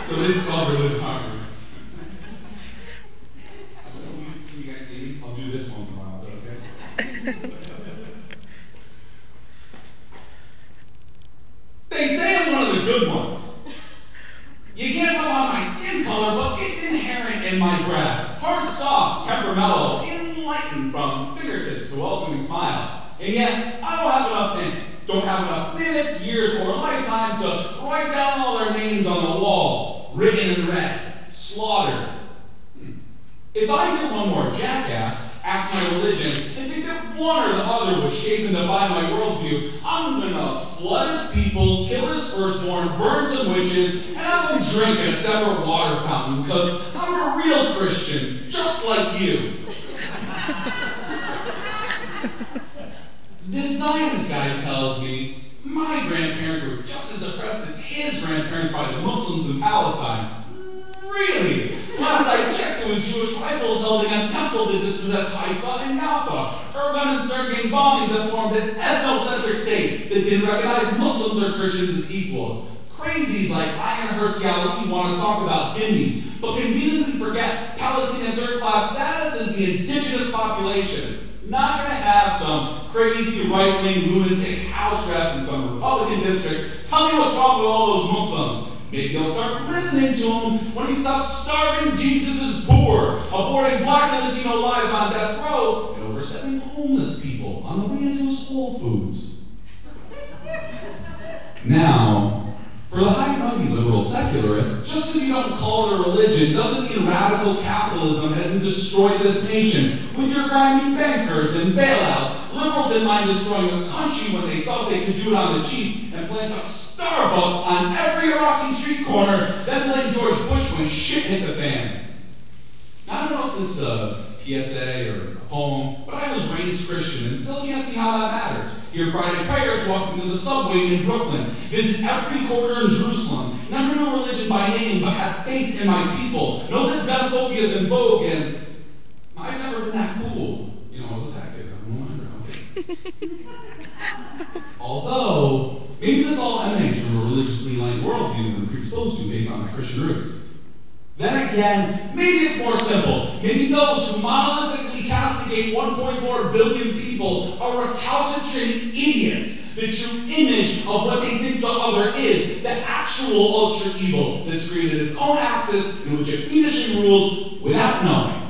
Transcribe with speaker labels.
Speaker 1: So this is called religious harmony. Can you guys see me? I'll do this once in a while, okay? They say I'm one of the good ones. You can't tell by my skin color, but it's inherent in my breath. Hard, soft, temperamental, enlightened from fingertips to welcoming smile. And yet, I don't have enough ink. Don't have enough minutes, years, or lifetimes to write down all their names on the wall, written in red, slaughtered. If I hear one more jackass ask my religion and think that one or the other would shape and define my worldview, I'm gonna flood his people, kill his firstborn, burn some witches, and have them drink in a separate water fountain, because I'm a real Christian, just like you. This Zionist guy tells me my grandparents were just as oppressed as his grandparents by the Muslims in Palestine. Really? Last I checked, there was Jewish rifles held against temples that dispossessed Haifa and Jaffa. Urban and Serbian bombings that formed an ethnocentric state that didn't recognize Muslims or Christians as equals. Crazies like Ayaan Hirsi Ali want to talk about dhimmis, but conveniently forget Palestinian third-class status as the indigenous population. Not going to have some crazy right-wing lunatic house rep in some Republican district tell me what's wrong with all those Muslims. Maybe they'll start listening to him when he stops starving Jesus' poor, aborting black and Latino lives on death row, and overstepping homeless people on the way into his Whole Foods. Now, for the high-mighty liberal secularists, just because you don't call it a religion doesn't mean radical capitalism hasn't destroyed this nation. With your grimy bankers and bailouts, liberals didn't mind destroying a country when they thought they could do it on the cheap and plant a Starbucks on every Iraqi street corner, then blame George Bush when shit hit the fan. Now, I don't know if this is a PSA or a poem, but I was raised Christian and still can't see how that matters. Hear Friday prayers walking to the subway in Brooklyn, visit every quarter in Jerusalem, never knew religion by name, but had faith in my people, know that xenophobia is in vogue, and I've never been that cool. You know, I was a fat kid, I don't remember, okay. Although, maybe this all emanates from a religiously aligned worldview that I'm predisposed to based on my Christian roots. Then again, maybe it's more simple. Maybe those who monolithically castigate 1.4 billion people are recalcitrant idiots, the true image of what they think the other is, the actual ultra evil that's created its own axis in which it fiendishly rules without knowing.